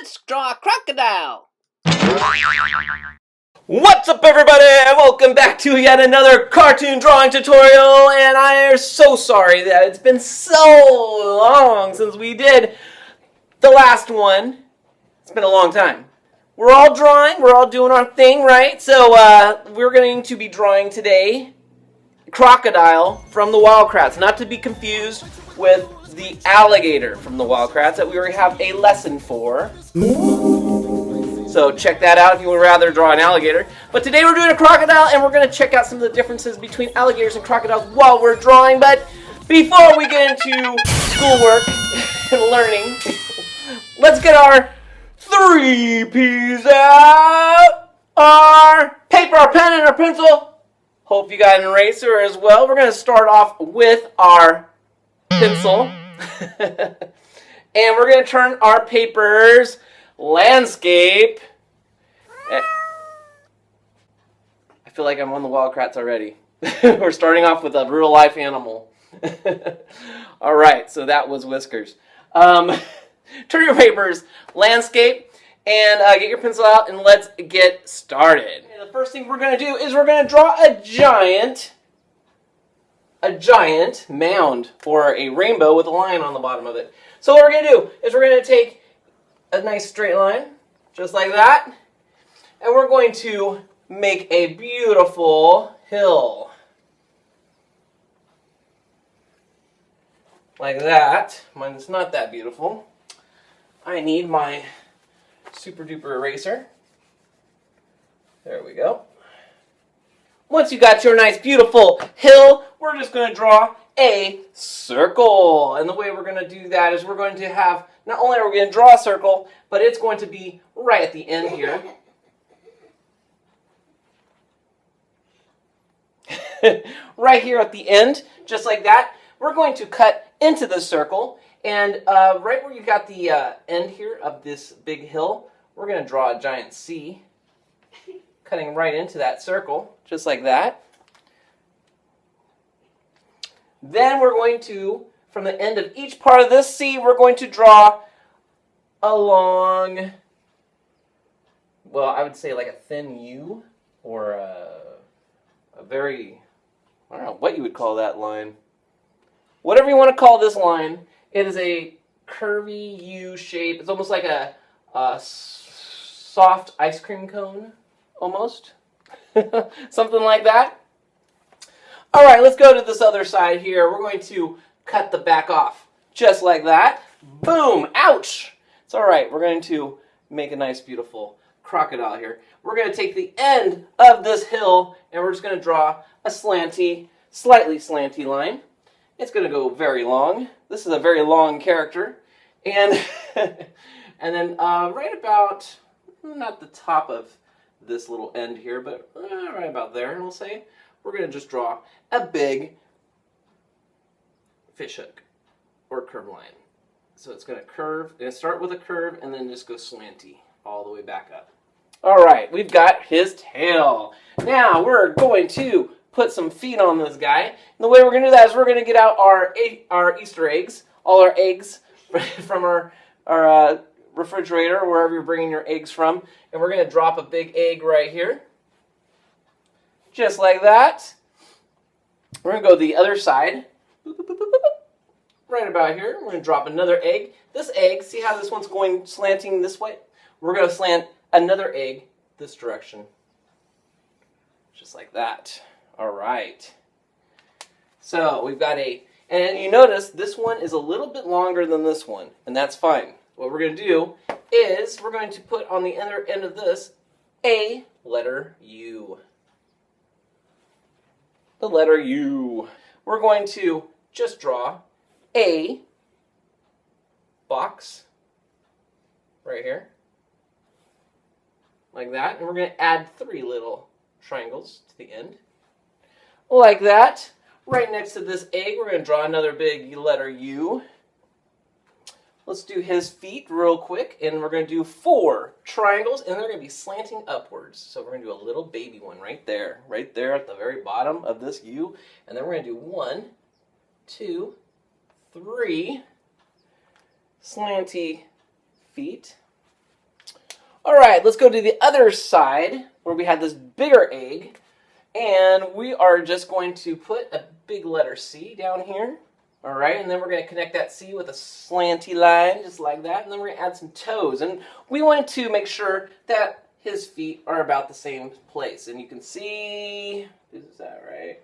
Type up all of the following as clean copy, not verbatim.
Let's draw a crocodile. What's up, everybody? Welcome back to yet another cartoon drawing tutorial, and I am so sorry that it's been so long since we did the last one. It's been a long time. We're all drawing, we're all doing our thing, right? So we're going to be drawing today Crocodile from the Wild Kratts, not to be confused with the alligator from the Wild Kratts that we already have a lesson for. So check that out if you would rather draw an alligator. But today we're doing a crocodile, and we're going to check out some of the differences between alligators and crocodiles while we're drawing. But before we get into schoolwork and learning, let's get our 3Ps out. Our paper, our pen, and our pencil. Hope you got an eraser as well. We're going to start off with our pencil. And we're going to turn our papers landscape. I feel like I'm on the Wild Kratts already. We're starting off with a real life animal. All right, so that was Whiskers. Turn your papers landscape and get your pencil out, and let's get started. And the first thing we're going to do is we're going to draw a giant mound, or a rainbow with a line on the bottom of it. So what we're going to do is we're going to take a nice straight line, just like that, and we're going to make a beautiful hill. Like that. Mine's not that beautiful. I need my super duper eraser. There we go. Once you got your nice beautiful hill, we're just going to draw a circle. And the way we're going to do that is we're going to have, not only are we going to draw a circle, but it's going to be right at the end here. Right here at the end, just like that. We're going to cut into the circle, and right where you got the end here of this big hill, we're going to draw a giant C, cutting right into that circle, just like that. Then we're going to, from the end of each part of this C, we're going to draw a long, well, I would say like a thin U, or a very, I don't know what you would call that line. Whatever you want to call this line, it is a curvy U shape. It's almost like a soft ice cream cone, almost. Something like that. All right, let's go to this other side here. We're going to cut the back off, just like that. Boom! Ouch! It's all right. We're going to make a nice, beautiful crocodile here. We're going to take the end of this hill, and we're just going to draw a slanty, slightly slanty line. It's going to go very long. This is a very long character. And, and then right about, not the top of this little end here, but right about there, we'll say, we're going to just draw a big fish hook or curve line. So it's going to curve, and start with a curve and then just go slanty all the way back up. All right, we've got his tail. Now we're going to put some feet on this guy. And the way we're going to do that is we're going to get out our Easter eggs, all our eggs from our refrigerator, or wherever you're bringing your eggs from. And we're going to drop a big egg right here. Just like that. We're going to go the other side. Boop, boop, boop, boop, boop. Right about here. We're going to drop another egg. This egg, see how this one's going slanting this way? We're going to slant another egg this direction. Just like that. All right. So we've got and you notice this one is a little bit longer than this one, and that's fine. What we're going to do is we're going to put on the other end of this a letter U. The letter U. We're going to just draw a box right here, like that, and we're going to add 3 little triangles to the end, like that. Right next to this egg, we're going to draw another big letter U. Let's do his feet real quick, and we're going to do 4 triangles, and they're going to be slanting upwards. So we're going to do a little baby one right there at the very bottom of this U, and then we're going to do 1, 2, 3 slanty feet, All right, let's go to the other side where we had this bigger egg. And we are just going to put a big letter C down here. All right, and then we're going to connect that C with a slanty line, just like that. And then we're going to add some toes. And we want to make sure that his feet are about the same place. And you can see, is that right?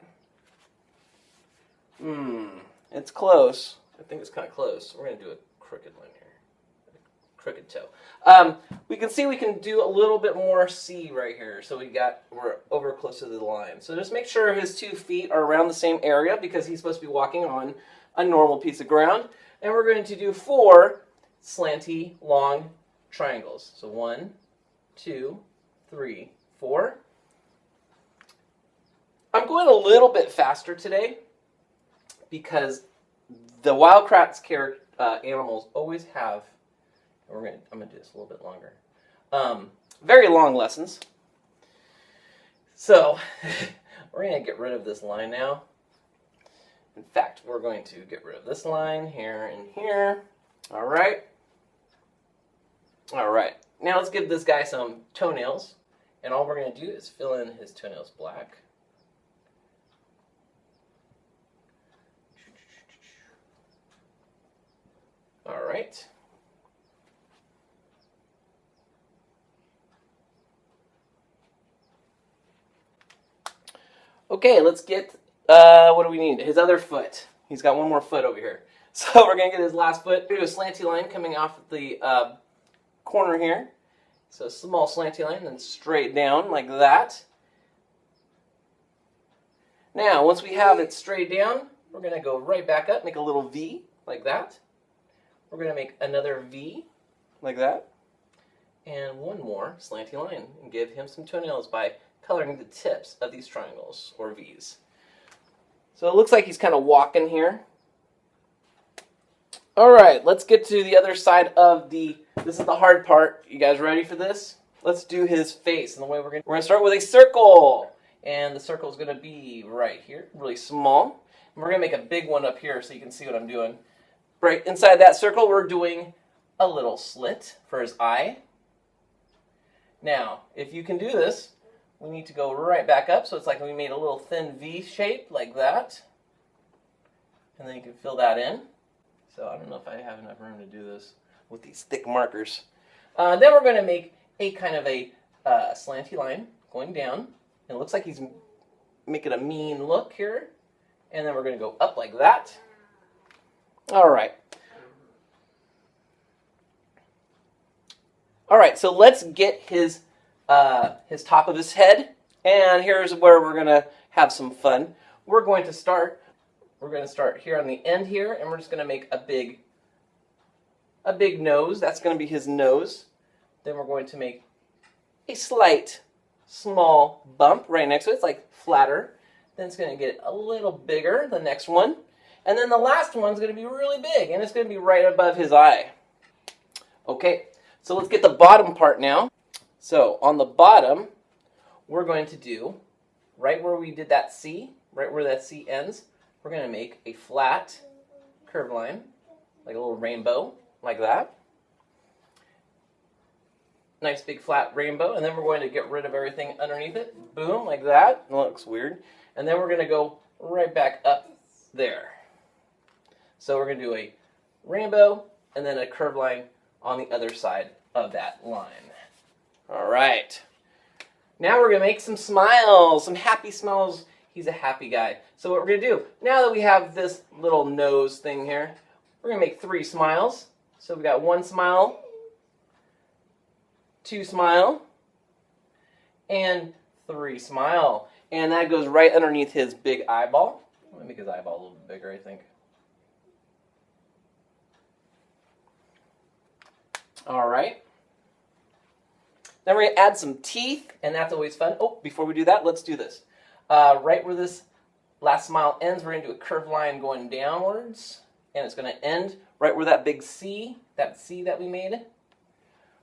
It's close. I think it's kind of close. We're going to do a crooked line here. Crooked toe. We can see we can do a little bit more C right here. So we're over close to the line. So just make sure his 2 feet are around the same area because he's supposed to be walking on a normal piece of ground. And we're going to do 4 slanty long triangles. So 1, 2, 3, 4. I'm going a little bit faster today because the Wild Kratts animals always have, I'm going to do this a little bit longer, very long lessons. So we're going to get rid of this line now. In fact, we're going to get rid of this line here and here. All right. All right. Now let's give this guy some toenails. And all we're going to do is fill in his toenails black. All right. Okay, let's get, what do we need? His other foot. He's got one more foot over here. So we're going to get his last foot. We're going to do a slanty line coming off the corner here. So a small slanty line, then straight down like that. Now, once we have it straight down, we're going to go right back up, make a little V like that. We're going to make another V like that. And one more slanty line and give him some toenails by coloring the tips of these triangles or V's. So it looks like he's kind of walking here. All right, let's get to the other side of this is the hard part. You guys ready for this? Let's do his face. And the way we're going to start with a circle. And the circle is going to be right here, really small. And we're going to make a big one up here so you can see what I'm doing. Right inside that circle, we're doing a little slit for his eye. Now, if you can do this, we need to go right back up. So it's like we made a little thin V shape like that. And then you can fill that in. So I don't know if I have enough room to do this with these thick markers. Then we're going to make a kind of a slanty line going down. It looks like he's making a mean look here. And then we're going to go up like that. All right. All right, so let's get his top of his head. And here's where we're going to have some fun. We're going to start here on the end here, and we're just going to make a big nose. That's going to be his nose. Then we're going to make a slight, small bump right next to it. It's like flatter. Then it's going to get a little bigger, the next one. And then the last one's going to be really big, and it's going to be right above his eye. Okay, so let's get the bottom part now. So on the bottom, we're going to do, right where we did that C, right where that C ends, we're going to make a flat curved line, like a little rainbow, like that. Nice big flat rainbow, and then we're going to get rid of everything underneath it. Boom, like that. It looks weird. And then we're going to go right back up there. So we're going to do a rainbow and then a curved line on the other side of that line. All right. Now we're going to make some smiles, some happy smiles. He's a happy guy. So what we're going to do, now that we have this little nose thing here, we're going to make 3 smiles. So we've got 1 smile, 2 smile, and 3 smile. And that goes right underneath his big eyeball. Let me make his eyeball a little bit bigger, I think. All right. Then we're going to add some teeth, and that's always fun. Oh, before we do that, let's do this. Right where this last smile ends, we're going to do a curved line going downwards, and it's going to end right where that big C, that we made.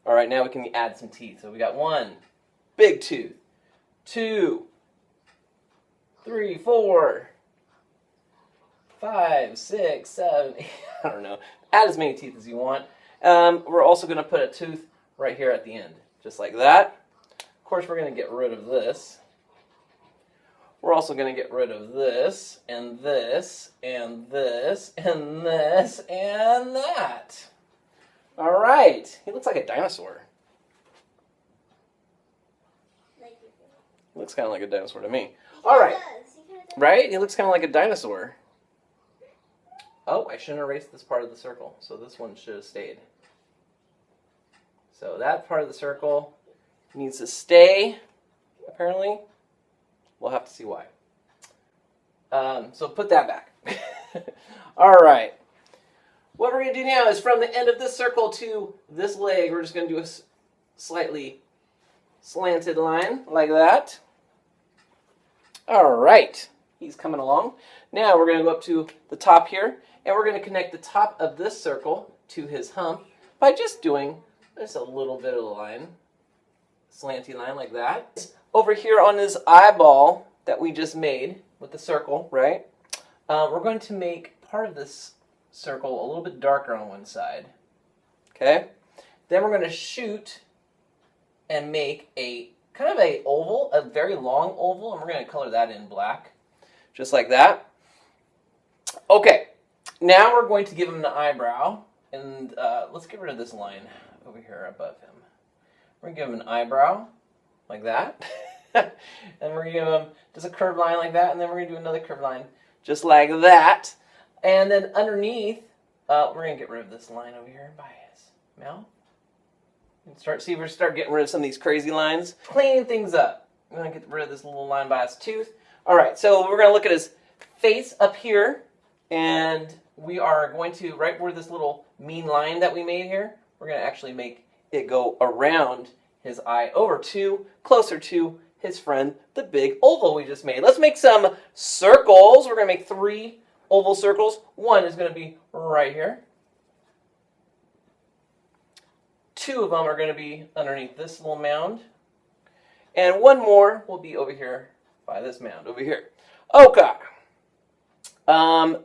All right, now we can add some teeth. So we got 1 big tooth, 2, 3, 4, 5, 6, 7, 8, I don't know. Add as many teeth as you want. We're also going to put a tooth right here at the end, just like that. Of course, we're going to get rid of this. We're also going to get rid of this, and this, and this, and this, and that. All right. He looks like a dinosaur. He looks kind of like a dinosaur to me. All right. Right? He looks kind of like a dinosaur. Oh, I shouldn't erase this part of the circle. So this one should have stayed. So that part of the circle needs to stay, apparently. We'll have to see why. So put that back. All right. What we're going to do now is from the end of this circle to this leg, we're just going to do a slightly slanted line like that. All right. He's coming along. Now we're going to go up to the top here, and we're going to connect the top of this circle to his hump by just doing just a little bit of a line, slanty line like that. Over here on his eyeball that we just made with the circle, right? We're going to make part of this circle a little bit darker on one side. Okay? Then we're going to shoot and make a kind of a oval, a very long oval, and we're going to color that in black. Just like that. Okay, now we're going to give him an eyebrow, and let's get rid of this line over here above him. We're going to give him an eyebrow, like that, and we're going to give him just a curved line like that, and then we're going to do another curved line, just like that, and then underneath, we're going to get rid of this line over here by his mouth, and start getting rid of some of these crazy lines, cleaning things up. We're going to get rid of this little line by his tooth. All right, so we're going to look at his face up here, and we are going to, right where this little mean line that we made here, we're going to actually make it go around his eye over to, closer to his friend, the big oval we just made. Let's make some circles. We're going to make 3 oval circles. One is going to be right here. 2 of them are going to be underneath this little mound. And 1 more will be over here by this mound over here. Okay.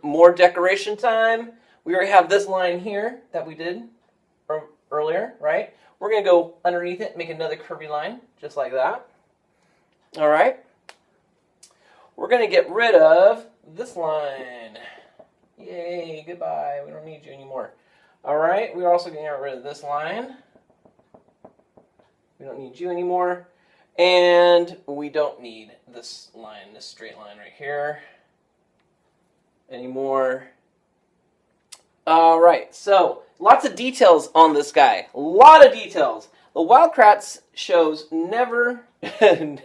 More decoration time. We already have this line here that we did earlier, right? We're going to go underneath it, make another curvy line, just like that. All right. We're going to get rid of this line. Yay, goodbye. We don't need you anymore. All right. We're also going to get rid of this line. We don't need you anymore. And we don't need this line, this straight line right here anymore. All right, so lots of details on this guy. A lot of details. The Wild Kratts shows never, they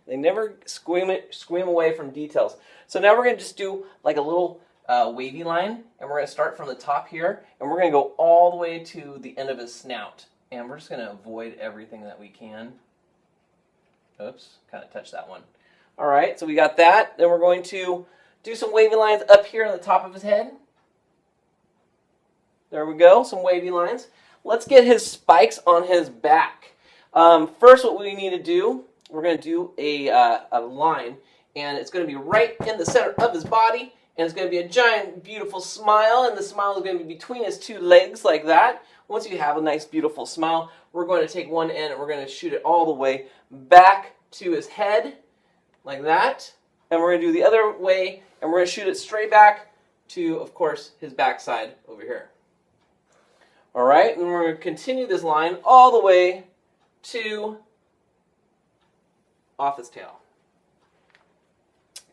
never squeam away from details. So now we're going to just do like a little wavy line, and we're going to start from the top here, and we're going to go all the way to the end of his snout. And we're just going to avoid everything that we can. Oops, kind of touched that one. All right, so we got that. Then we're going to do some wavy lines up here on the top of his head. There we go, some wavy lines. Let's get his spikes on his back. First, what we need to do, we're going to do a line, and it's going to be right in the center of his body, and it's going to be a giant, beautiful smile, and the smile is going to be between his 2 legs like that. Once you have a nice, beautiful smile, we're going to take one end and we're going to shoot it all the way back to his head, like that. And we're going to do the other way, and we're going to shoot it straight back to, of course, his backside over here. All right, and we're going to continue this line all the way to off his tail.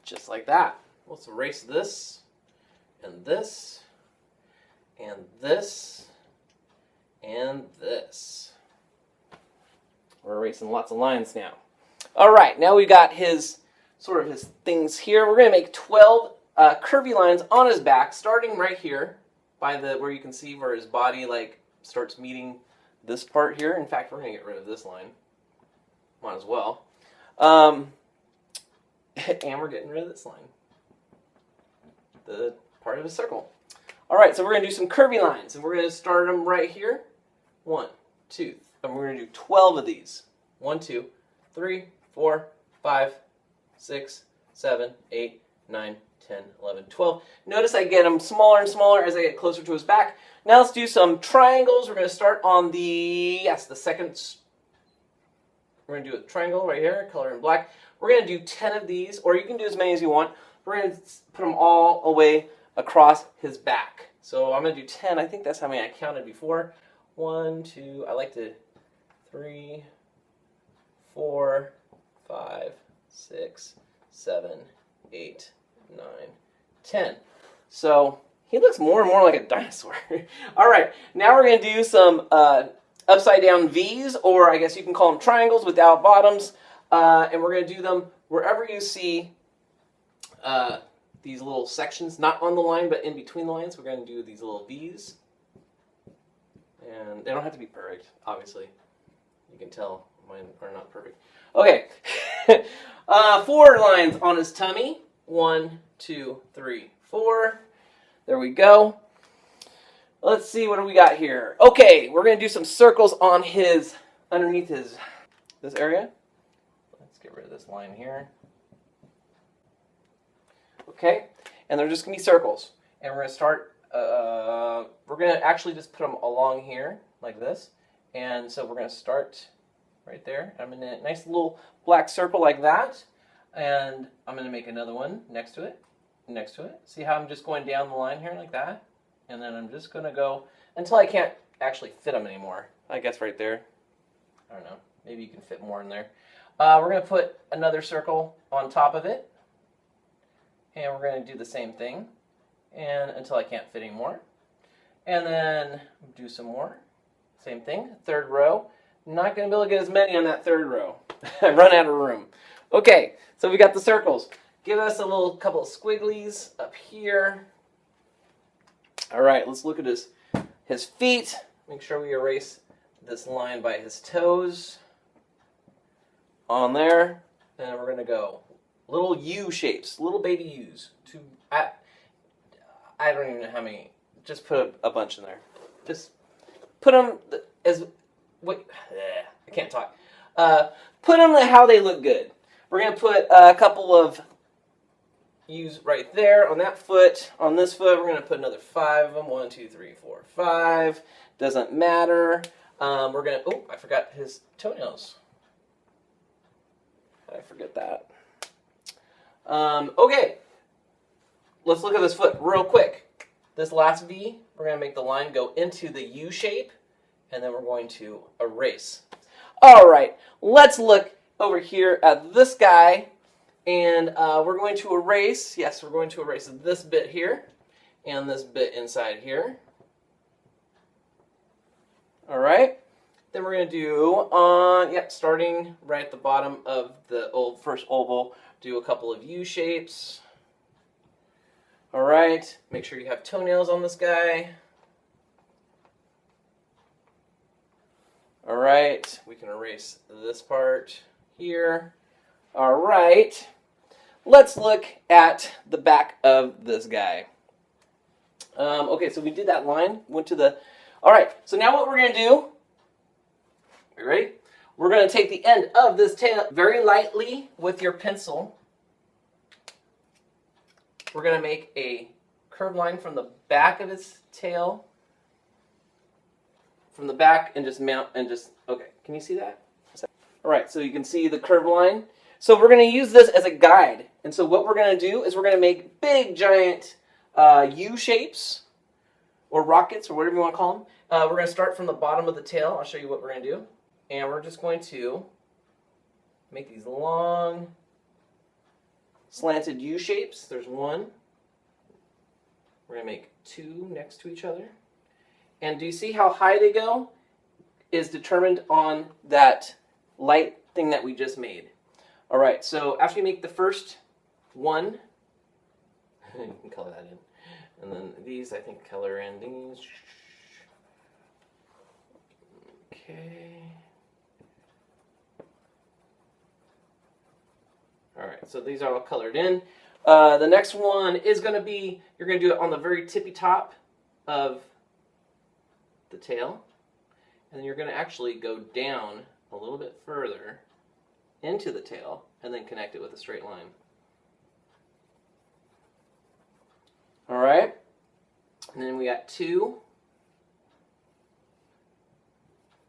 Just like that. Let's erase this, and this, and this, and this. We're erasing lots of lines now. All right, now we got his sort of his things here. We're going to make 12 curvy lines on his back, starting right here by the where you can see where his body like starts meeting this part here. In fact, we're going to get rid of this line. Might as well. And we're getting rid of this line. The part of his circle. All right, so we're going to do some curvy lines, and we're going to start them right here. 1, 2, and we're going to do 12 of these. 1, 2, 3, 4, 5, 6, 7, 8, 9, 10, 11, 12. Notice I get them smaller and smaller as I get closer to his back. Now let's do some triangles. We're going to start on the second We're going to do a triangle right here, color in black. We're going to do 10 of these, or you can do as many as you want. We're going to put them all the way across his back. So I'm going to do 10. I think that's how many I counted before. 1, 2, I like to 3, 4, 5, 6, 7, 8, 9, 10. So he looks more and more like a dinosaur. All right, now we're going to do some upside down V's, or I guess you can call them triangles without bottoms. And we're going to do them wherever you see these little sections, not on the line, but in between the lines. We're going to do these little V's. And they don't have to be perfect, obviously. You can tell mine are not perfect. Okay. 4 lines on his tummy. 1, 2, 3, 4. There we go. Let's see, what do we got here? Okay, we're going to do some circles on his, underneath his, this area. Let's get rid of this line here. Okay, and they're just going to be circles. And we're going to start, we're going to actually just put them along here, like this. And so we're going to start right there. I'm in a nice little black circle like that. And I'm going to make another one next to it, next to it. See how I'm just going down the line here like that? And then I'm just going to go until I can't actually fit them anymore. I guess right there. I don't know. Maybe you can fit more in there. We're going to put another circle on top of it. And we're going to do the same thing. And until I can't fit anymore. And then do some more. Same thing. Third row. Not going to be able to get as many on that third row. I run out of room. Okay, so we got the circles. Give us a little couple of squigglies up here. All right, let's look at his feet. Make sure we erase this line by his toes. On there. And we're going to go little U shapes, little baby U's. I don't even know how many. Just put a bunch in there. Just put them as, wait, I can't talk. Put them how they look good. We're going to put a couple of U's right there on that foot. On this foot, we're going to put another 5 of them. 1, 2, 3, 4, 5. Doesn't matter. We're going to, oh, I forgot his toenails. How did I forget that? Okay. Let's look at this foot real quick. This last V, we're going to make the line go into the U shape, and then we're going to erase. All right, let's look over here at this guy, and we're going to erase, yes, we're going to erase this bit here, and this bit inside here. All right, then we're going to do, starting right at the bottom of the first oval, do a couple of U shapes. All right, make sure you have toenails on this guy. All right, we can erase this part here. All right, let's look at the back of this guy. Okay, so we did that line, went to the, all right, so now what we're gonna do, you ready? We're gonna take the end of this tail very lightly with your pencil. We're going to make a curved line from the back of his tail, from the back, and just mount, and just, okay, can you see that? All right, so you can see the curved line. So we're going to use this as a guide. And so what we're going to do is we're going to make big, giant U shapes, or rockets, or whatever you want to call them. We're going to start from the bottom of the tail. I'll show you what we're going to do. And we're just going to make these long, slanted U shapes. There's one. We're going to make 2 next to each other. And do you see how high they go? Is determined on that light thing that we just made. All right, so after you make the first one, you can color that in. And then these, I think, color in these. Okay. All right, so these are all colored in. The next one is going to be, you're going to do it on the very tippy top of the tail. And then you're going to actually go down a little bit further into the tail and then connect it with a straight line. All right, and then we got 2.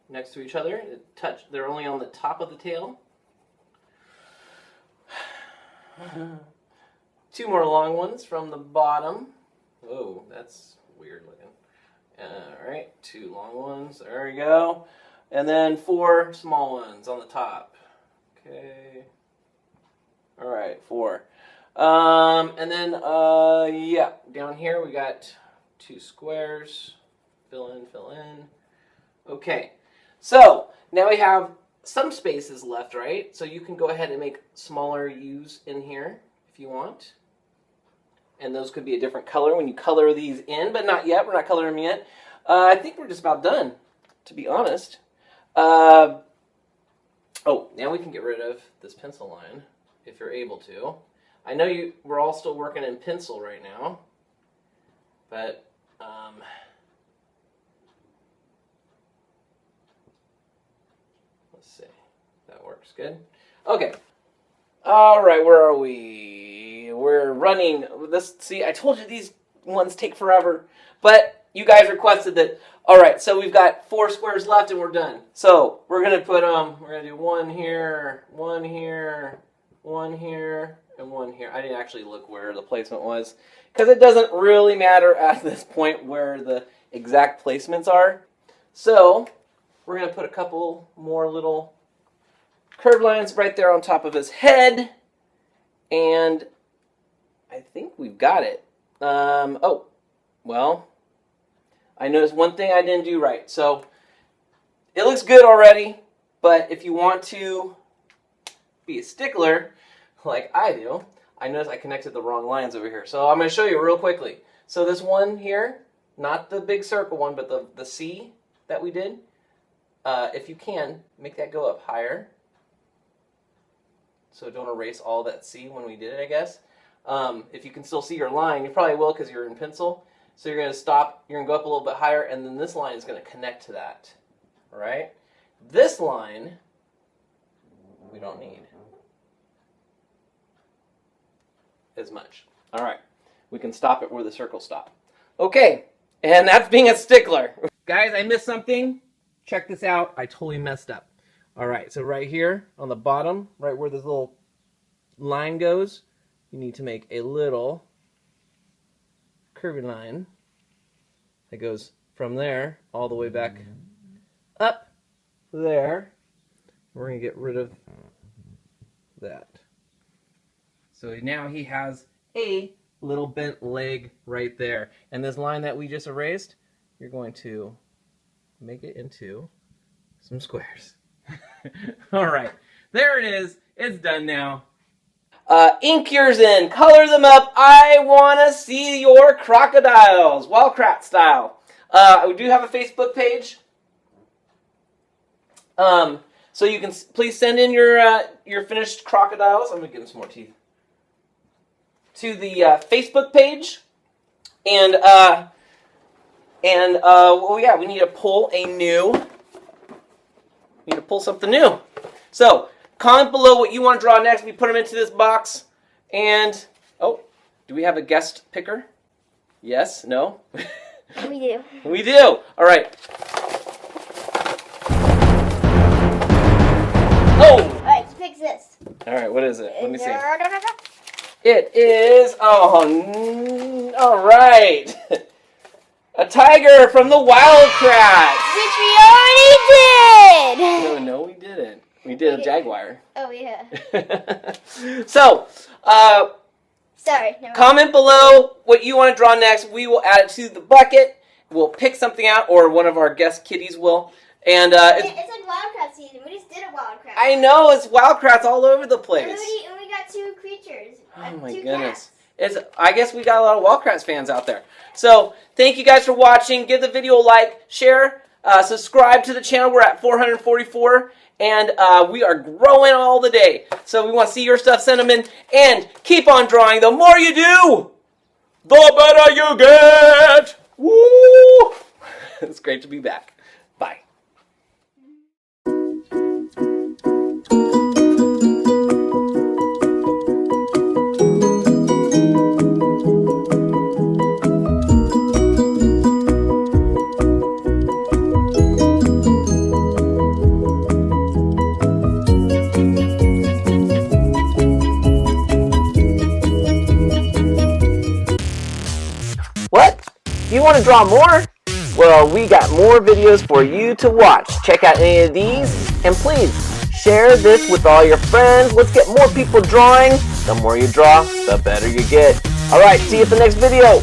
next to each other. They're only on the top of the tail. 2 more long ones from the bottom. Whoa, that's weird looking. All right, 2 long ones. There we go. And then 4 small ones on the top. Okay. All right, 4. And then, yeah, down here we got 2 squares. Fill in, fill in. Okay, so now we have some spaces left, right? So you can go ahead and make smaller U's in here if you want. And those could be a different color when you color these in, but not yet. We're not coloring them yet. I think we're just about done, to be honest. Oh, now we can get rid of this pencil line, if you're able to. I know we're all still working in pencil right now, but let's see. That works good. Okay. All right, where are we? We're running this. See, I told you these ones take forever, but you guys requested that. All right, so we've got 4 squares left and we're done. So we're gonna put we're gonna do 1 here, 1 here, 1 here, and 1 here. I didn't actually look where the placement was because it doesn't really matter at this point where the exact placements are. So we're gonna put a couple more little curved lines right there on top of his head, and I think we've got it. Oh, well, I noticed one thing I didn't do right. So it looks good already, but if you want to be a stickler like I do, I noticed I connected the wrong lines over here. So I'm going to show you real quickly. So this one here, not the big circle one, but the C that we did, if you can, make that go up higher. So don't erase all that C when we did it, I guess. If you can still see your line, you probably will because you're in pencil. So you're going to stop, you're going to go up a little bit higher, and then this line is going to connect to that. All right? This line, we don't need as much. All right. We can stop it where the circles stop. Okay. And that's being a stickler. Guys, I missed something. Check this out. I totally messed up. All right, so right here on the bottom, right where this little line goes, you need to make a little curvy line that goes from there all the way back up there. We're going to get rid of that. So now he has a little bent leg right there. And this line that we just erased, you're going to make it into some squares. All right, there it is. It's done now. Ink yours in, color them up. I want to see your crocodiles, Wild Kratts style. We do have a Facebook page. So you can please send in your finished crocodiles. I'm gonna give them some more teeth. To the Facebook page, and well, yeah, we need to pull something new. So comment below what you want to draw next. We put them into this box, and oh, do we have a guest picker? Yes? No? We do. We do. All right. Oh. All right, fix this. All right. What is it? Let me see. It is. Oh. All right. A tiger from the Wild Kratts. Which we already did. No, we didn't. We did a jaguar. Oh yeah. So, sorry. comment below what you want to draw next. We will add it to the bucket. We'll pick something out, or one of our guest kitties will. And it's like Wild Kratts season. We just did a Wild Kratts. I know, it's Wild Kratts all over the place. And we got 2 creatures. Oh my 2 goodness. cats. I guess we got a lot of Wild Kratts fans out there. So, thank you guys for watching. Give the video a like, share, subscribe to the channel. We're at 444, and we are growing all the day. So we want to see your stuff, send them in, and keep on drawing. The more you do, the better you get. Woo! It's great to be back. Bye. you want to draw more, well, we got more videos for you to watch. Check out any of these, and please share this with all your friends. Let's get more people drawing. The more you draw, the better you get. All right, see you at the next video.